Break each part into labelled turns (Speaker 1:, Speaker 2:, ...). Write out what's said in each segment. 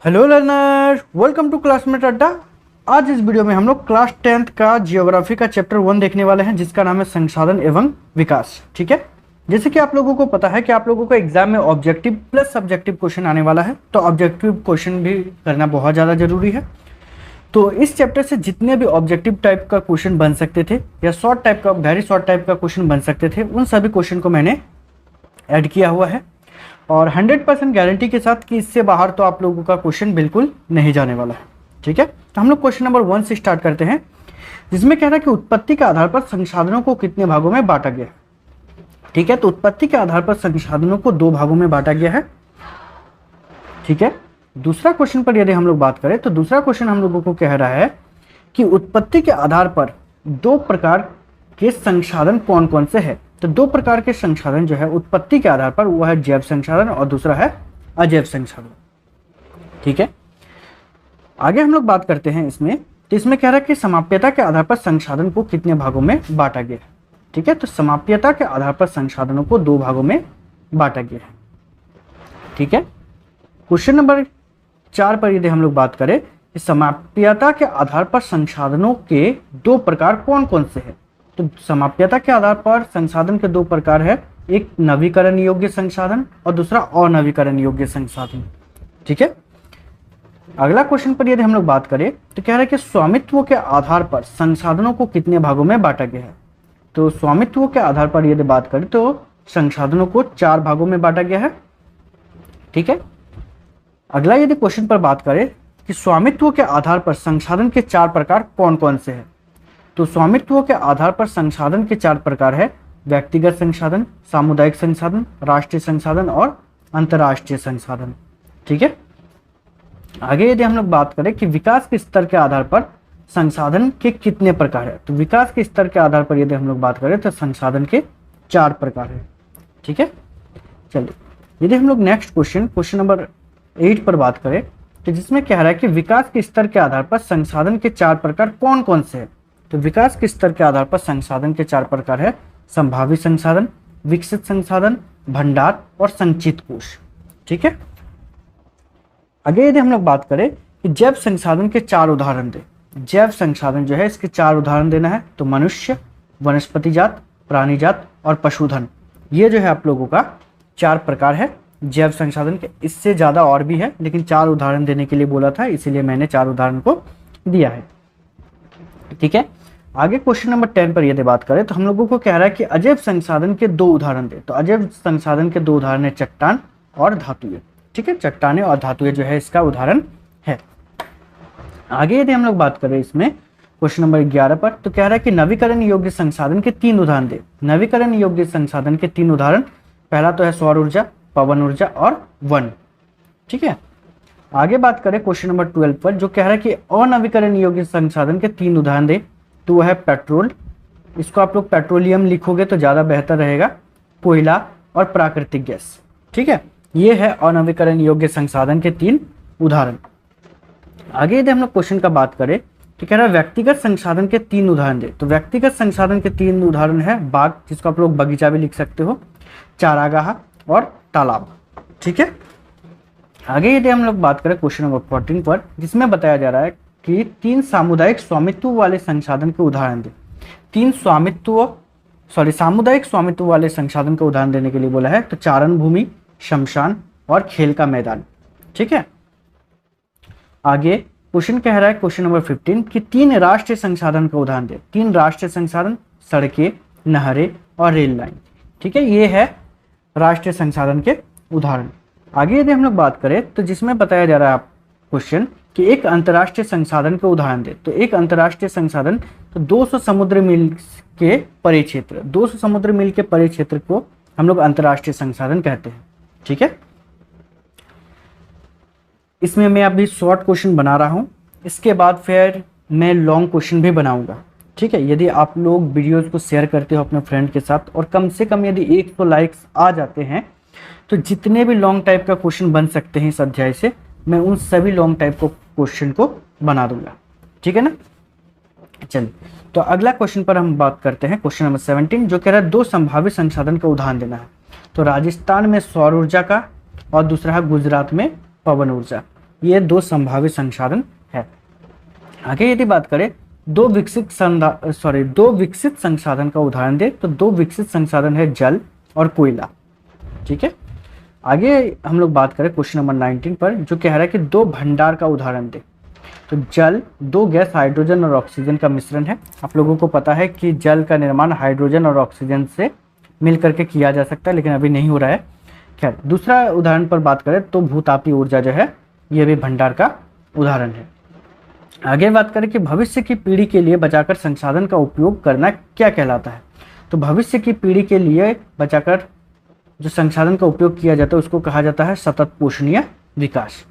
Speaker 1: Hello learner, welcome to Classmate Adda. आज इस video में हम लोग क्लास 10th का जियोग्राफी का चैप्टर 1 देखने वाले हैं, जिसका नाम है संसाधन एवं विकास। ठीक है, जैसे कि आप लोगों को पता है कि आप लोगों को एग्जाम में ऑब्जेक्टिव प्लस सब्जेक्टिव क्वेश्चन आने वाला है, तो ऑब्जेक्टिव क्वेश्चन भी करना बहुत ज़्यादा जरूरी है। तो इस चैप्टर से जितने भी ऑब्जेक्टिव टाइप का क्वेश्चन बन सकते थे या शॉर्ट टाइप का, वेरी शॉर्ट टाइप का क्वेश्चन बन सकते थे, उन सभी क्वेश्चन को मैंने ऐड किया हुआ है और 100% गारंटी के साथ कि इससे बाहर तो आप लोगों का क्वेश्चन बिल्कुल नहीं जाने वाला है। ठीक है, तो हम लोग क्वेश्चन नंबर 1 से स्टार्ट करते हैं, जिसमें कह रहा है कि उत्पत्ति के आधार पर संसाधनों को कितने भागों में बांटा गया है। ठीक है, तो उत्पत्ति के आधार पर संसाधनों को 2 भागों में बांटा गया है। ठीक है, दूसरा क्वेश्चन पर यदि हम लोग बात करें तो दूसरा क्वेश्चन हम लोगों को कह रहा है कि उत्पत्ति के आधार पर 2 प्रकार के संसाधन कौन कौन से हैं। तो 2 प्रकार के संसाधन जो है उत्पत्ति के आधार पर, वो है जैव संसाधन और दूसरा है अजैव संसाधन। ठीक है, आगे हम लोग बात करते हैं इसमें। तो इसमें कह रहा है कि समाप्यता के आधार पर संसाधन को कितने भागों में बांटा गया है। ठीक है, तो समाप्यता के आधार पर संसाधनों को 2 भागों में बांटा गया है। ठीक है, क्वेश्चन नंबर 4 पर यदि हम लोग बात करें कि समाप्यता के आधार पर संसाधनों के 2 प्रकार कौन कौन से हैं। तो समाप्यता के आधार पर संसाधन के 2 प्रकार है, एक नवीकरण योग्य संसाधन और दूसरा अनवीकरण योग्य संसाधन। ठीक है, अगला क्वेश्चन पर यदि हम लोग बात करें तो कह रहा है कि स्वामित्व के आधार पर संसाधनों को कितने भागों में बांटा गया है। तो स्वामित्व के आधार पर यदि बात करें तो संसाधनों को 4 भागों में बांटा गया है। ठीक है, अगला यदि क्वेश्चन पर बात करें कि स्वामित्व के आधार पर संसाधन के 4 प्रकार कौन कौन से हैं। तो स्वामित्व के आधार पर संसाधन के 4 प्रकार है, व्यक्तिगत संसाधन, सामुदायिक संसाधन, राष्ट्रीय संसाधन और अंतर्राष्ट्रीय संसाधन। ठीक है, आगे यदि हम लोग बात करें कि विकास के स्तर के आधार पर संसाधन के कितने प्रकार है। तो विकास के स्तर के आधार पर यदि हम लोग बात करें तो संसाधन के 4 प्रकार है। ठीक है, चलिए यदि हम लोग नेक्स्ट क्वेश्चन नंबर 8 पर बात करें तो जिसमें कह रहा है कि विकास के स्तर के आधार पर संसाधन के 4 प्रकार कौन कौन से हैं। तो विकास के स्तर के आधार पर संसाधन के 4 प्रकार है, संभावी संसाधन, विकसित संसाधन, भंडार और संचित कोष। ठीक है, आगे यदि हम लोग बात करें कि जैव संसाधन के 4 उदाहरण दे। जैव संसाधन जो है इसके 4 उदाहरण देना है। तो मनुष्य, वनस्पति जात, प्राणी जात और पशुधन, ये जो है आप लोगों का 4 प्रकार है जैव संसाधन के। इससे ज्यादा और भी है, लेकिन 4 उदाहरण देने के लिए बोला था, इसीलिए मैंने 4 उदाहरण को दिया है। ठीक है, आगे क्वेश्चन नंबर 10 पर यदि बात करें तो हम लोगों को कह रहा है कि अजैव संसाधन के 2 उदाहरण दे। तो अजैव संसाधन के 2 उदाहरण है चट्टान और धातुएं। ठीक है, चट्टानें और धातुएं जो है इसका उदाहरण है। आगे यदि हम लोग बात करें इसमें क्वेश्चन नंबर 11 पर, तो कह रहा है कि नवीकरण योग्य संसाधन के 3 उदाहरण दे। नवीकरण योग्य संसाधन के 3 उदाहरण, पहला तो है सौर ऊर्जा, पवन ऊर्जा और वन। ठीक है, आगे बात करें क्वेश्चन नंबर 12 पर, जो कह रहा है कि अनवीकरण योग्य संसाधन के 3 उदाहरण दे। तो वह है पेट्रोल, इसको आप लोग पेट्रोलियम लिखोगे तो ज्यादा बेहतर रहेगा, कोयला और प्राकृतिक गैस। ठीक है, ये है अनवीकरण योग्य संसाधन के 3 उदाहरण। आगे यदि हम लोग क्वेश्चन का बात करें तो कह रहा है व्यक्तिगत संसाधन के 3 उदाहरण दे। तो व्यक्तिगत संसाधन के 3 उदाहरण है बाग, जिसको आप लोग बगीचा भी लिख सकते हो, चारागाह और तालाब। ठीक है, आगे यदि हम लोग बात करें क्वेश्चन नंबर 14 पर, जिसमें बताया जा रहा है कि 3 सामुदायिक स्वामित्व वाले संसाधन के उदाहरण दे। 3 सामुदायिक स्वामित्व वाले संसाधन के उदाहरण देने के लिए बोला है। तो चारण भूमि, शमशान और खेल का मैदान। ठीक है, आगे क्वेश्चन कह रहा है क्वेश्चन नंबर 15 कि 3 राष्ट्रीय संसाधन का उदाहरण दे। 3 राष्ट्रीय संसाधन, सड़कें, नहरें और रेल लाइन। ठीक है, ये है राष्ट्रीय संसाधन के उदाहरण। आगे यदि हम लोग बात करें तो जिसमें बताया जा रहा है क्वेश्चन कि एक अंतर्राष्ट्रीय संसाधन के उदाहरण दे। तो एक अंतर्राष्ट्रीय संसाधन, तो 200 समुद्र मील के परे क्षेत्र, 200 समुद्र मील के परे क्षेत्र को हम लोग अंतर्राष्ट्रीय संसाधन कहते हैं। ठीक है, इसमें मैं अभी शॉर्ट क्वेश्चन बना रहा हूं, इसके बाद फिर मैं लॉन्ग क्वेश्चन भी बनाऊंगा। ठीक है, यदि आप लोग वीडियोज को शेयर करते हो अपने फ्रेंड के साथ और कम से कम यदि 100 लाइक्स आ जाते हैं तो जितने भी लॉन्ग टाइप का क्वेश्चन बन सकते हैं इस अध्याय से, मैं उन सभी लॉन्ग टाइप को क्वेश्चन को बना दूंगा। ठीक है ना, चलिए तो अगला क्वेश्चन पर हम बात करते हैं, क्वेश्चन नंबर 17, जो कह रहा है 2 संभावित संसाधन का उदाहरण देना है। तो राजस्थान में सौर ऊर्जा का और दूसरा है गुजरात में पवन ऊर्जा। ये दो संभावित संसाधन है। आगे यदि बात करें दो विकसित संसाधन का उदाहरण दे, तो दो विकसित संसाधन है जल और कोयला। ठीक है, आगे हम लोग बात करें क्वेश्चन नंबर 19 पर, जो कह रहा है कि दो भंडार का उदाहरण दे। तो जल दो गैस हाइड्रोजन और ऑक्सीजन का मिश्रण है। आप लोगों को पता है कि जल का निर्माण हाइड्रोजन और ऑक्सीजन से मिल करके किया जा सकता है, लेकिन अभी नहीं हो रहा है। खैर, दूसरा उदाहरण पर बात करें तो भूतापीय ऊर्जा जो है ये भी भंडार का उदाहरण है। आगे बात करें कि भविष्य की पीढ़ी के लिए बचाकर संसाधन का उपयोग करना क्या कहलाता है। तो भविष्य की पीढ़ी के लिए बचाकर जो संसाधन का उपयोग किया जाता है उसको कहा जाता है सतत पोषणीय विकास।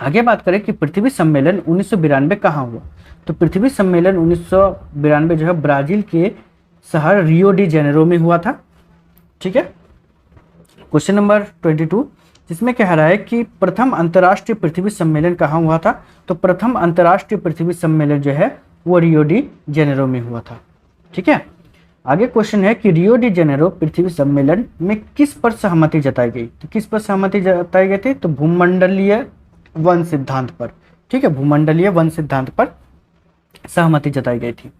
Speaker 1: आगे बात करें कि पृथ्वी सम्मेलन 1992 कहाँ हुआ। तो पृथ्वी सम्मेलन 1992 जो है ब्राजील के शहर रियो डी जेनेरो में हुआ था। ठीक है, क्वेश्चन नंबर 22 जिसमें कह रहा है कि प्रथम अंतर्राष्ट्रीय पृथ्वी सम्मेलन कहाँ हुआ था। तो प्रथम अंतर्राष्ट्रीय पृथ्वी सम्मेलन जो है वो रियो डी जेनेरो में हुआ था। ठीक है, आगे क्वेश्चन है कि रियो डी जेनेरो पृथ्वी सम्मेलन में किस पर सहमति जताई गई। तो किस पर सहमति जताई गई थी। तो भूमंडलीय वन सिद्धांत पर। ठीक है, भूमंडलीय वन सिद्धांत पर सहमति जताई गई थी।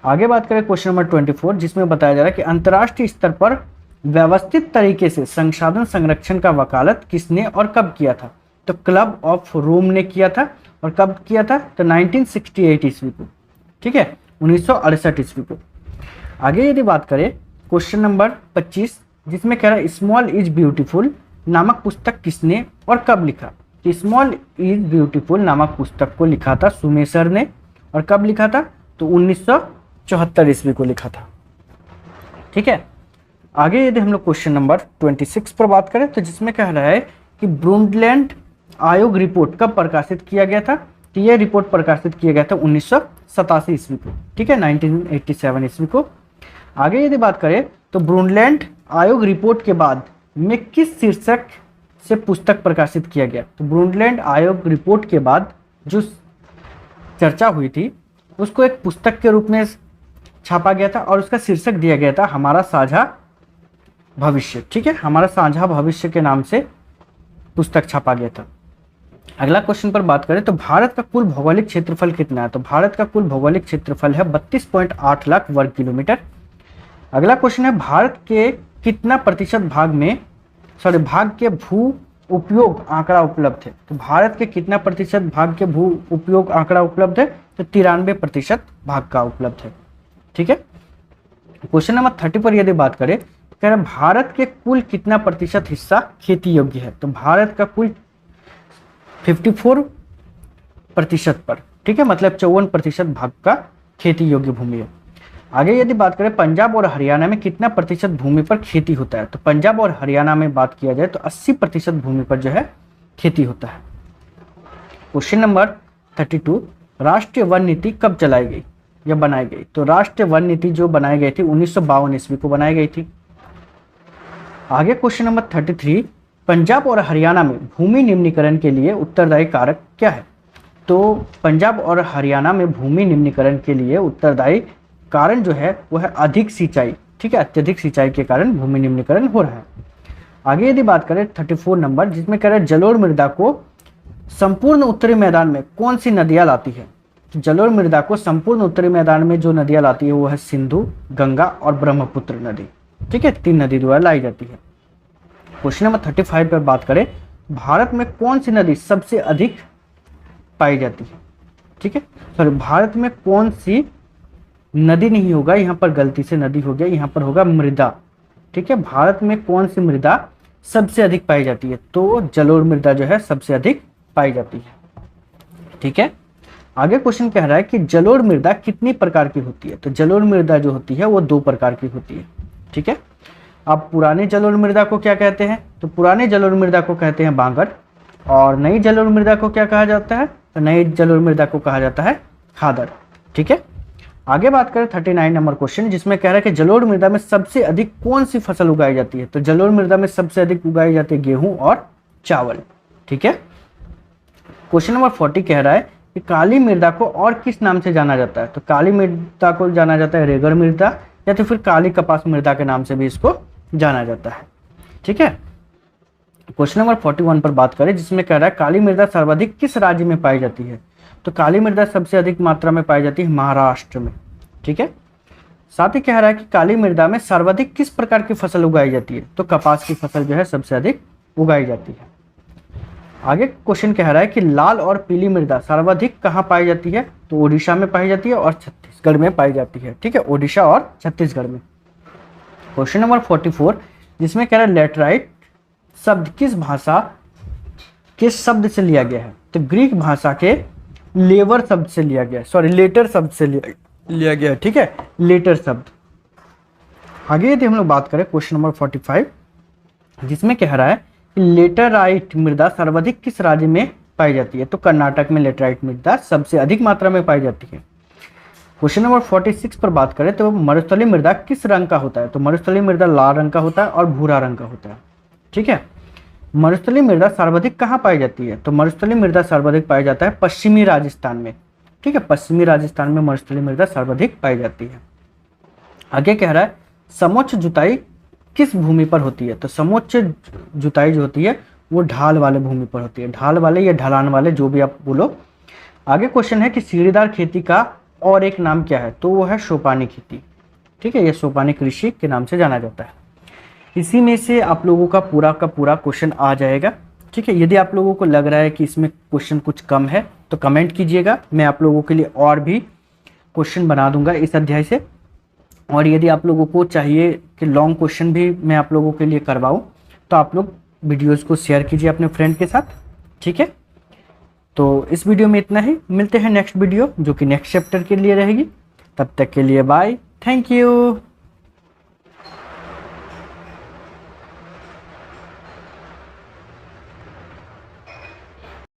Speaker 1: आगे बात करें क्वेश्चन नंबर 24 जिसमें बताया जा रहा है कि अंतर्राष्ट्रीय स्तर पर व्यवस्थित तरीके से संसाधन संरक्षण का वकालत किसने और कब किया था। तो क्लब ऑफ रोम ने किया था। और कब किया था। तो 1968 ईस्वी को। ठीक है, 1968 ईस्वी को। आगे यदि बात करें क्वेश्चन नंबर 25 जिसमें कह रहा है स्मॉल इज ब्यूटीफुल नामक पुस्तक किसने और कब लिखा। तो स्मॉल इज ब्यूटीफुल नामक पुस्तक को लिखा था सुमेसर ने। और कब लिखा था। तो 1974 ईस्वी को लिखा था। ठीक है, आगे यदि हम लोग क्वेश्चन नंबर 26 पर बात करें तो जिसमें कह रहा है कि ब्रूंडलैंड आयोग रिपोर्ट कब प्रकाशित किया गया था। तो यह रिपोर्ट प्रकाशित किया गया था 1987 ईस्वी को। ठीक है, 1987 ईस्वी को। आगे यदि बात करें तो ब्रूंडलैंड आयोग रिपोर्ट के बाद में किस शीर्षक से पुस्तक प्रकाशित किया गया। तो ब्रूंडलैंड आयोग रिपोर्ट के बाद जो चर्चा हुई थी उसको एक पुस्तक के रूप में छापा गया था और उसका शीर्षक दिया गया था हमारा साझा भविष्य। ठीक है, हमारा साझा भविष्य के नाम से पुस्तक छापा गया था। अगला क्वेश्चन पर बात करें तो भारत का कुल भौगोलिक क्षेत्रफल कितना है। तो भारत का कुल भौगोलिक क्षेत्रफल है 32.8 लाख वर्ग किलोमीटर। अगला क्वेश्चन है भारत के कितना प्रतिशत भाग के भू उपयोग आंकड़ा उपलब्ध है। तो भारत के कितना प्रतिशत भाग के भू उपयोग आंकड़ा उपलब्ध है। तो 93% भाग का उपलब्ध है। ठीक है, क्वेश्चन नंबर 30 पर यदि बात करें कह रहे भारत के कुल कितना प्रतिशत हिस्सा खेती योग्य है। तो भारत का कुल 54% पर। ठीक है, मतलब 54% भाग का खेती योग्य भूमि है। आगे यदि बात करें पंजाब और हरियाणा में कितना प्रतिशत भूमि पर खेती होता है। तो पंजाब और हरियाणा में बात किया जाए तो 80% भूमि पर जो है खेती होता है। क्वेश्चन नंबर 32 राष्ट्रीय वन नीति कब चलाई गई या बनाई गई। तो राष्ट्रीय वन नीति जो बनाई गई थी 1952 ईस्वी को बनाई गई थी। आगे क्वेश्चन नंबर 33 पंजाब और हरियाणा में भूमि निम्नीकरण के लिए उत्तरदायी कारक क्या है। तो पंजाब और हरियाणा में भूमि निम्नीकरण के लिए उत्तरदायी कारण जो है वो है अधिक सिंचाई। ठीक है, अत्यधिक सिंचाई के कारण भूमि निम्नीकरण हो रहा है। आगे यदि बात करें 34 नंबर जिसमें कह रहे हैं जलोढ़ मृदा को संपूर्ण उत्तरी मैदान में कौन सी नदियां लाती है। तो जलोढ़ मृदा को संपूर्ण उत्तरी मैदान में जो नदियां लाती है वो है सिंधु, गंगा और ब्रह्मपुत्र नदी। ठीक है, 3 नदी द्वारा लाई जाती है। क्वेश्चन नंबर 35 पर बात करें भारत में कौन सी नदी सबसे अधिक पाई जाती है। ठीक है, सॉरी भारत में कौन सी नदी नहीं होगा, यहाँ पर गलती से नदी हो गया, यहाँ पर होगा मृदा। ठीक है, भारत में कौन सी मृदा सबसे अधिक पाई जाती है। तो जलोढ़ मृदा जो है सबसे अधिक पाई जाती है। ठीक है, आगे क्वेश्चन कह रहा है कि जलोढ़ मृदा कितनी प्रकार की होती है। तो जलोढ़ मृदा जो होती है वो 2 प्रकार की होती है। ठीक है, अब पुराने जलोढ़ मृदा को क्या कहते हैं। तो पुराने जलोढ़ मृदा को कहते हैं बांगर। और नई जलोढ़ मृदा को क्या कहा जाता है। तो नई जलोढ़ मृदा को कहा जाता है खादर। ठीक है, आगे बात करें 39 नंबर क्वेश्चन जिसमें कह रहा है कि जलोढ़ मृदा में सबसे अधिक कौन सी फसल उगाई जाती है। तो जलोढ़ मृदा में सबसे अधिक उगाई जाती है गेहूं और चावल। ठीक है, क्वेश्चन नंबर 40 कह रहा है कि काली मृदा को और किस नाम से जाना जाता है। तो काली मृदा को जाना जाता है रेगड़ मृदा या तो फिर काली कपास मृदा के नाम से भी इसको जाना जाता है। ठीक है, क्वेश्चन नंबर 41 पर बात करें, जिसमें कह रहा है काली मृदा सर्वाधिक किस राज्य में पाई जाती है। तो काली मृदा सबसे अधिक मात्रा में पाई जाती है महाराष्ट्र में। ठीक है, साथ ही कह रहा है कि काली मृदा में सर्वाधिक किस प्रकार की फसल उगाई जाती है। तो कपास की फसल जो है सबसे अधिक उगाई जाती है। आगे क्वेश्चन कह रहा है कि लाल और पीली मृदा सर्वाधिक कहाँ पाई जाती है। तो ओडिशा में पाई जाती है और छत्तीसगढ़ में पाई जाती है। ठीक है, ओडिशा और छत्तीसगढ़ में। क्वेश्चन नंबर 44, जिसमें कह रहा है लेटराइट शब्द किस भाषा के शब्द से लिया गया है। तो ग्रीक भाषा के लेवर शब्द से लिया गया, सॉरी लेटर शब्द से लिया गया। ठीक है, लेटर शब्द। आगे यदि हम लोग बात करें क्वेश्चन नंबर 45, जिसमें कह रहा है कि लेटराइट मृदा सर्वाधिक किस राज्य में पाई जाती है। तो कर्नाटक में लेटराइट मृदा सबसे अधिक मात्रा में पाई जाती है। क्वेश्चन नंबर 46 पर बात करें तो मरुस्थलीय मृदा किस रंग का होता है। तो मरुस्थलीय मृदा लाल रंग का होता है और भूरा रंग का होता है। ठीक है, मरुस्थलीय मृदा सर्वाधिक कहाँ पाई जाती है। तो मरुस्थलीय मृदा सर्वाधिक पाया जाता है पश्चिमी राजस्थान में। ठीक है, पश्चिमी राजस्थान में मरुस्थलीय मृदा सर्वाधिक पाई जाती है। आगे कह रहा है समोच्च जुताई किस भूमि पर होती है। तो समोच्च जुताई जो होती है वो ढाल वाले भूमि पर होती है, ढाल वाले या ढलान वाले, जो भी आप बोलो। आगे क्वेश्चन है कि सीढ़ीदार खेती का और एक नाम क्या है। तो वो है सोपानी खेती। ठीक है, ये सोपानी कृषि के नाम से जाना जाता है। इसी में से आप लोगों का पूरा क्वेश्चन आ जाएगा। ठीक है, यदि आप लोगों को लग रहा है कि इसमें क्वेश्चन कुछ कम है तो कमेंट कीजिएगा, मैं आप लोगों के लिए और भी क्वेश्चन बना दूंगा इस अध्याय से। और यदि आप लोगों को चाहिए कि लॉन्ग क्वेश्चन भी मैं आप लोगों के लिए करवाऊं तो आप लोग वीडियोज़ को शेयर कीजिए अपने फ्रेंड के साथ। ठीक है, तो इस वीडियो में इतना ही, मिलते हैं नेक्स्ट वीडियो जो कि नेक्स्ट चैप्टर के लिए रहेगी। तब तक के लिए बाय, थैंक यू।